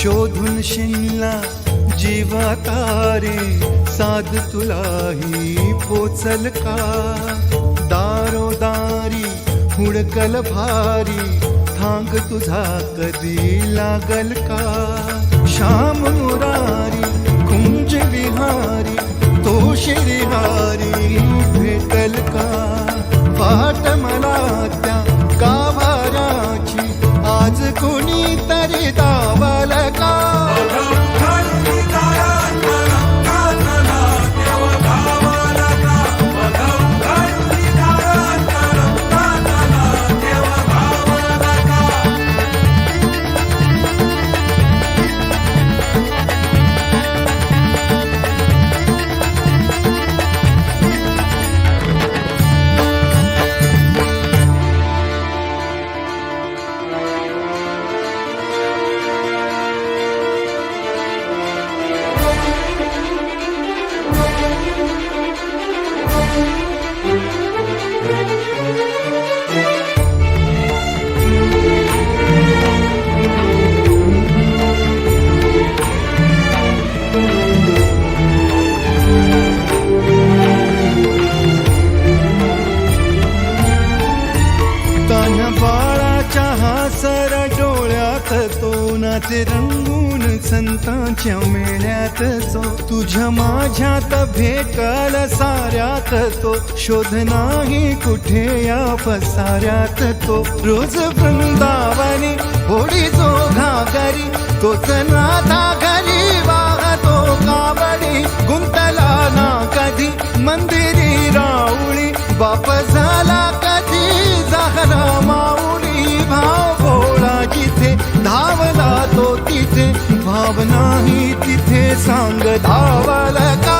शोधून शिनला जीवा तारे, साध तुलाही पोचल का? दारोदारी हुडकल भारी, थांग तुझा कधी लागल का? श्याम मुरारी कुंज विहारी, तो श्रीहारी भेटल का? वाट मला त्या गाभाराची, आज कोणी तरी दावल का? नाचे रंगून संतांच्या मेळ्यात जो, तुझ्या माझ्यात भेटल साऱ्यात तो, शोध नाही कुठे या पसाऱ्यात तो. रोज वृंदावनी होडी जो घागरी, तोच नाथा घरी वाहतो कावडी. गुंतला ना कधी मंदिरी राऊळी, बाप झाला कधी जाहरा माऊली. भाव भोळा जिथे धावला तो तिथे, भाव नाही तिथे सांग धावल का?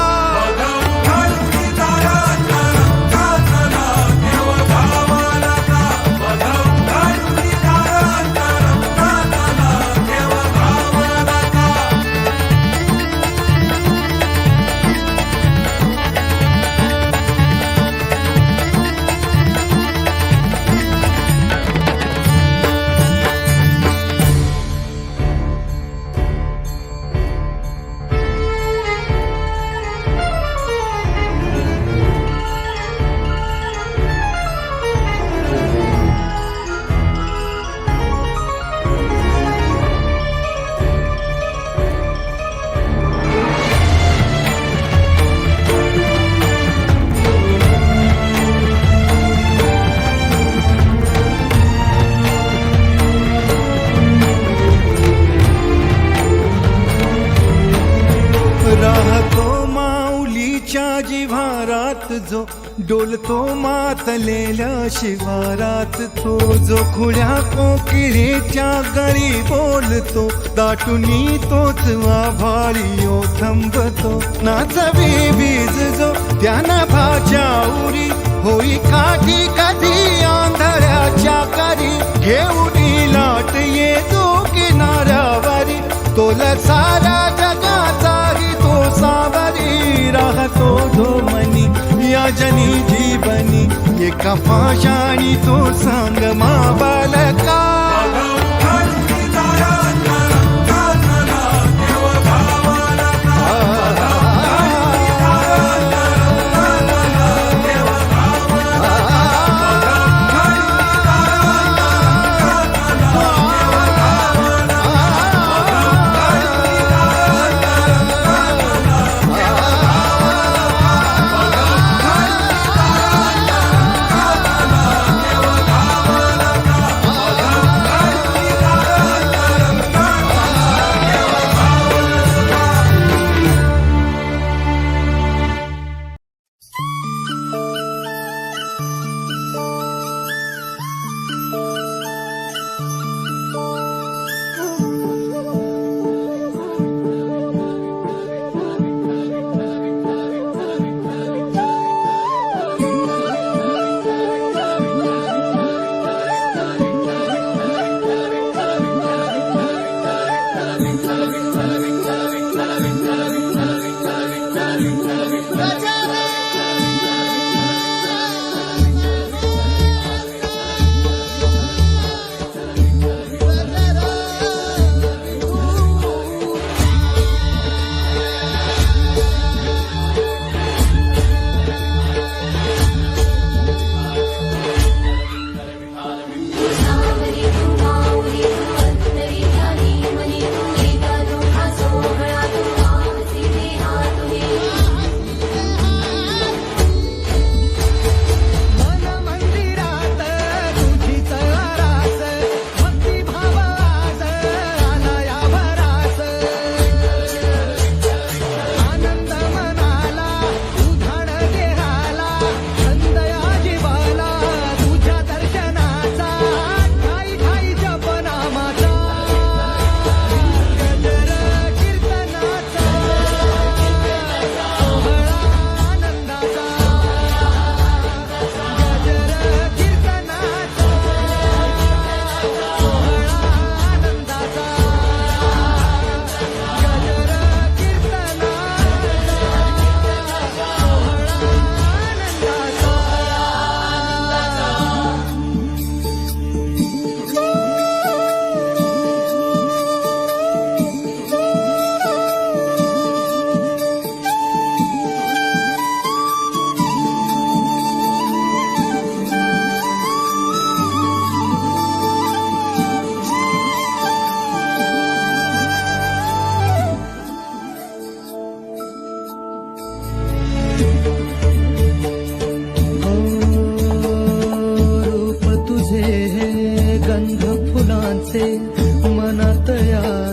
जिव्हारात जो डोलतो मातलेल्या शिवारात, तो जो खुळ्या कोकिळेच्या गळी बोलतो, दाटुनी तोच आभाळी ओ थंबतो. नाचवी बीज जो त्यानं भाच्या उरी, होई काठी कधी आंधळ्याच्या करी. घेऊनी लाट ये जो किनाऱ्यावरी, तोला सारा जगाचाही तो सावरी. राहतो धोमनी या जनी जीवनी, एका पाशाणी तो सांग मावल का?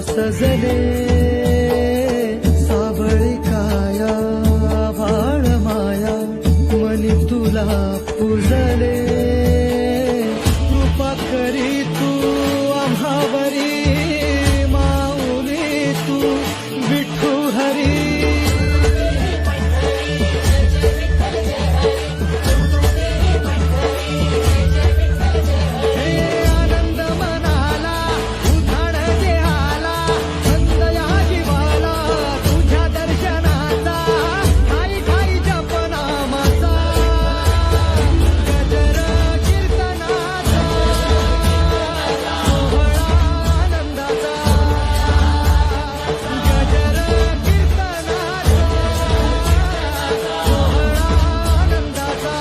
सजले सावळी काया आभाळ माया मनी तुला पूजले कृपा करी तू आम्हावरी माऊली तू विठू हरी आनंद मनाला उधाण देहाला छंद या जीवाला तुझ्या दर्शनाचा ठाई ठाई जपनामाचा गजर कीर्तनाचा सोहळा आनंदाचा गजर कीर्तनाचा सोहळा आनंदाचा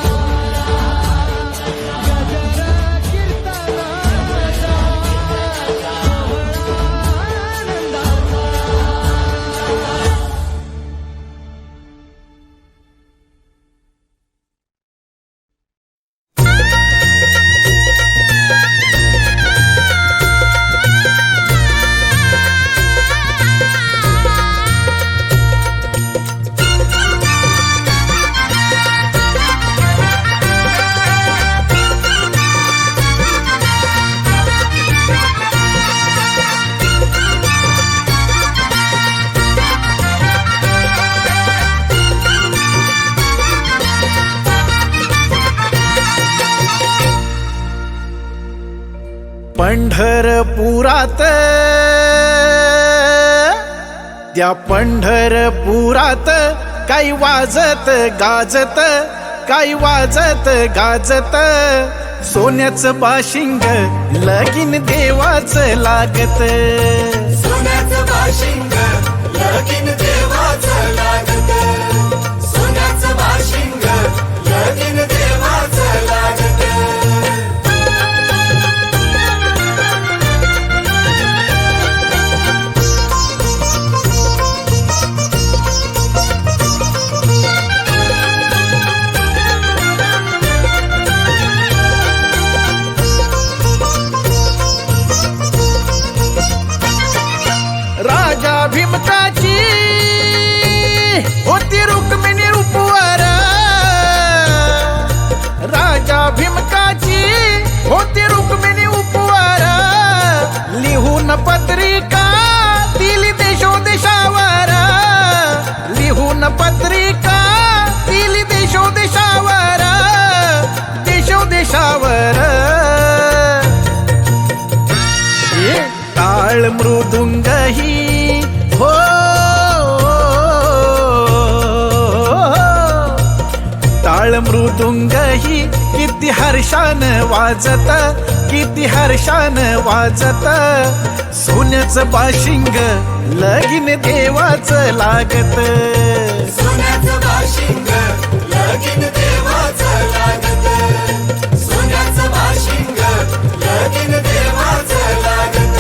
पंढरपुरात त्या पंढरपुरात काही वाजत गाजत काही वाजत गाजत सोन्याचं बाशिंग लगीन देवाचं लागत सोन्याचं बाशिंग लगीन देवाचं लागत सोन्याचं बाशिंग लगीन देवाचं लागत राजा भीमकाची होती रुक्मिणी रूपवर राजा भीमकाची होती रुक्मिणी उपवर लिहून पत्रिका दिली देशोदेशावर लिहून पत्रिका दिली देशोदेशावर देशोदेशावर टाळ मृदुंगही हो टाळ मृदुंगही किती हर्षान वाजत किती हर्षान वाजत सोन्याचं बाशिंग लगीन देवाचं लागत सोन्याचं बाशिंग लगीन देवाचं लागत सोन्याचं बाशिंग लगीन देवाचं लागत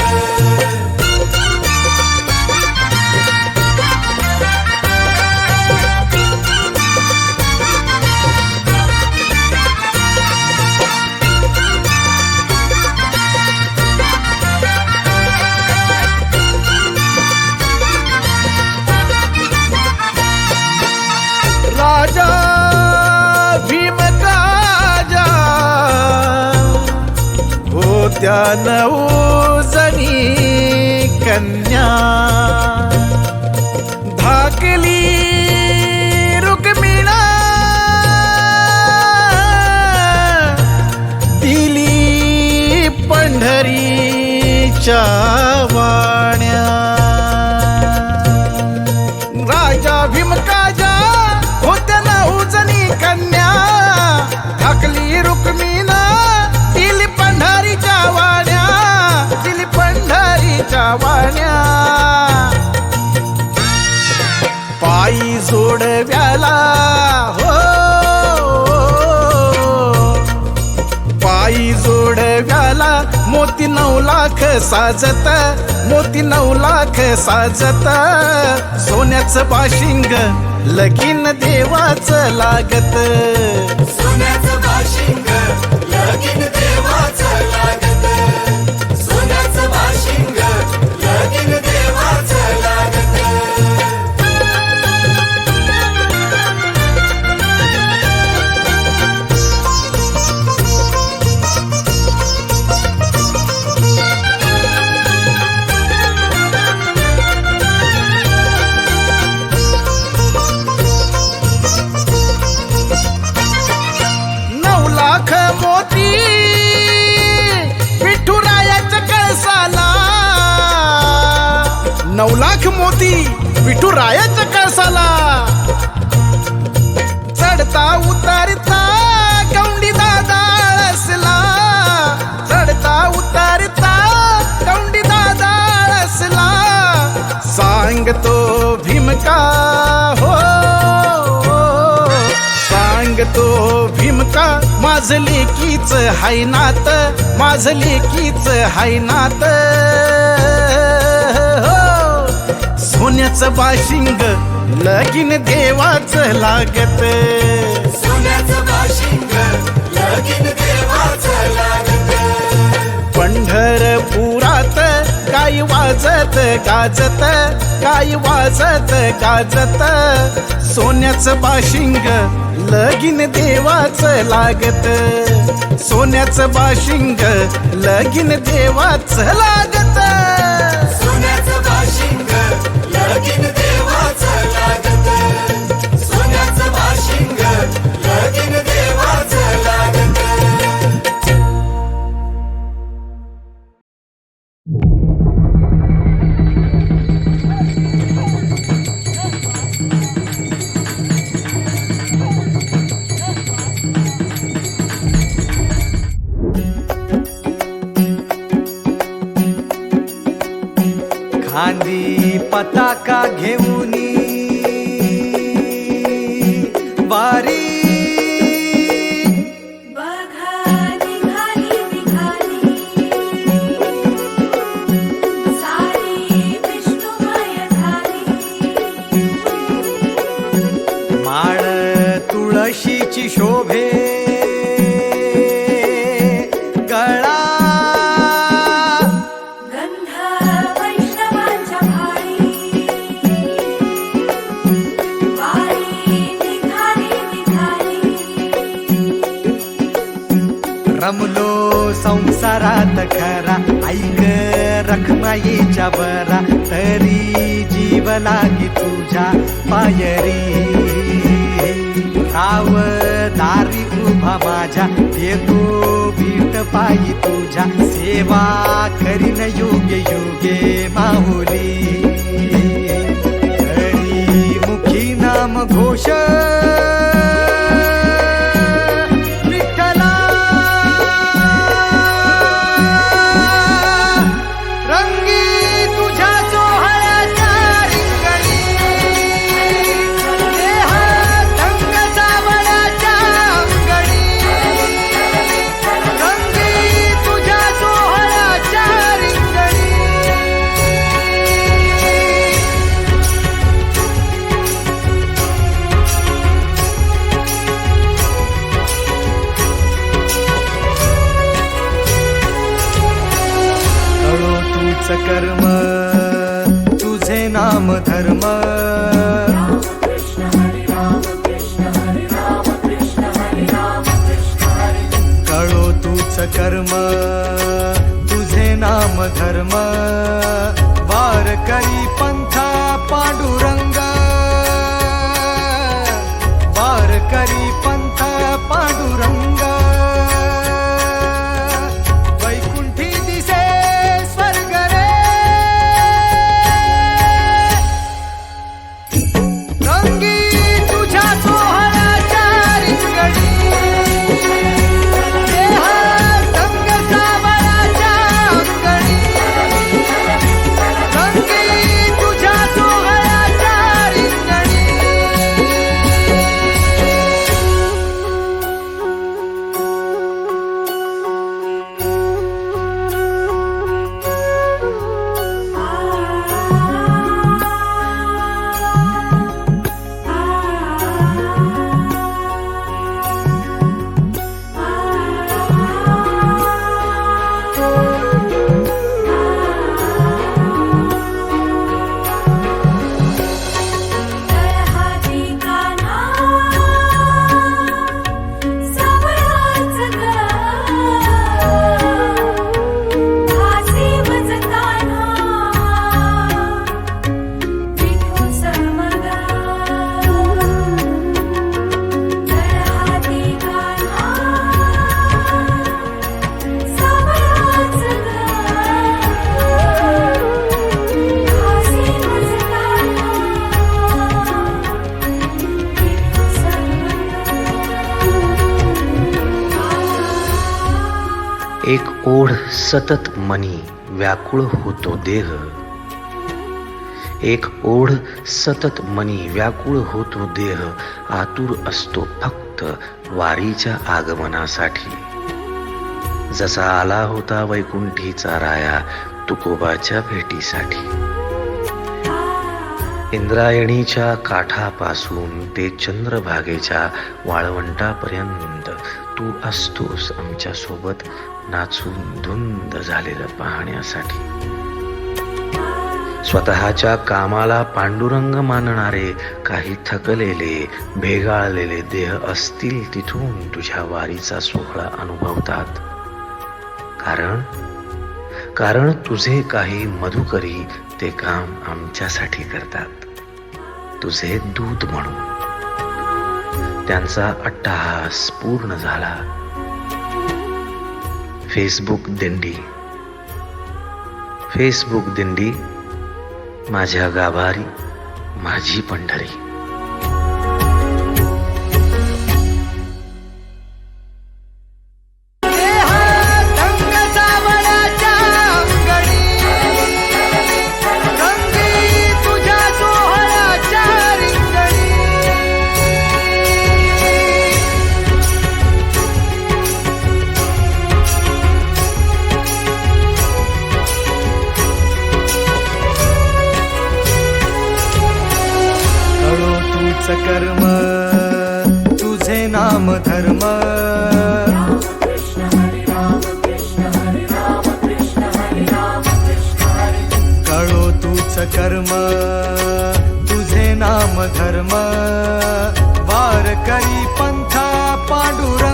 राजा भीमकाजा होत्या 9 जणी कन्या धाकली रुक्मिणा दिली पंढरीच्या वाण्या राजा भीमकाजा होत्या 9 जणी कन्या धाकली रुक्मिणा दिली पंढरीच्या वाण्या दिली पंढरीच्या वाण्या पायी जोडव्याला हो पायी जोडव्याला मोती 9 लाख साजत मोती 9 लाख साजत सोन्याचं बाशिंग लगीन देवाचं लागत सोन्याचं बाशिंग लगीन देवाचं लागत सोन्याचं बाशिंग लगीन 9 लाख मोती विठुरायाच्या कळसाला. चढता उतारता गौंडी दादा आळसला, चढता उतारता गौंडी दादा आळसला. सांगतो भीमका हो, सांगतो भीमका माझं लेकीच हाय नात, माझं लेकीच हाय नात. सोन्याचं बाशिंग लगीन देवाचं लागत, सोन्याचं बाशिंग लगीन देवाचं लागत. पंढरपुरात काय वाजत गाजत, काय वाजत गाजत. सोन्याचं बाशिंग लगीन देवाचं लागत, सोन्याचं बाशिंग लगीन देवाचं लागत. सोन्याचं बाशिंग लगीन देवाचं लागत, सोन्याचं बाशिंग लगीन देवाचं लागत. खांदी पताका घेऊनी वारी, बघा निघाली निघाली सारी विष्णुमय झाली. माळ तुळशीची शोभे गळा, गंध वैष्णवांच्या भाळी वारी निघाली निघाली. रमलो संसारात खरा, ऐक रखमाईच्या बरा. तरी जीव लागी तुझ्या पायरी, राव दारी उभा माझ्या. येतो भीट पायी तुझ्या, सेवा करीन युगे युगे माहुली. हरी मुखी नाम घोष विठ्ठला, रंगी तुझ्या सोहळ्याच्या रिंगणी. देहात ढंग सावळ्याच्या अंगणी, रंगी तुझ्या सोहळ्याच्या रिंगणी. कळो तूच कर्म तुझे नाम धर्म, राम कृष्ण हरे राम कृष्ण हरे राम कृष्ण हरे राम कृष्ण हरे. कळो तूच कर्म तुझे नाम धर्म. वारकरी पंथा पांडुरंग, वारकरी पंथा पांडुरंग. वैकुंठी दिसे स्वर्ग रे, रंगी तुझ्या सोहळ्याच्या रिंगणी. देहात ढंग सावळ्याच्या अंगणी, ओढ सतत मनी व्याकुळ होतो देह, एक ओढ सतत मनी व्याकुळ होतो देह, आतुर असतो फक्त वारीच्या आगमनासाठी. जसा आला होता वैकुंठीचा राया तुकोबाच्या भेटीसाठी. इंद्रायणीच्या काठापासून ते चंद्रभागेच्या वाळवंटापर्यंत तू असतोस आमच्या सोबत नाचून धुंद झालेलं पाहण्यासाठी. स्वतःच्या कामाला पांडुरंग मानणारे काही थकलेले भेगाळलेले देह असतील तिथून तुझ्या वारीचा सोहळा अनुभवतात. कारण तुझे काही मधुकरी ते काम आमच्यासाठी करतात, तुझे दूत म्हणून. त्यांचा अट्टहास पूर्ण झाला. फेसबुक दिंडी माझ्या गाभारी माझी पंढरी. रंग सावळ्याच्या अंगणी, रंगी तुझ्या सोहळ्याच्या रिंगणी. कळो तूच कर्म तुझे नाम धर्म, Rama Krishna Hare Rama Krishna Hare Rama Krishna Hare Rama Krishna Hare. कळो तूच कर्म तुझे नाम धर्म, वारकरी पंथा पांडुरंग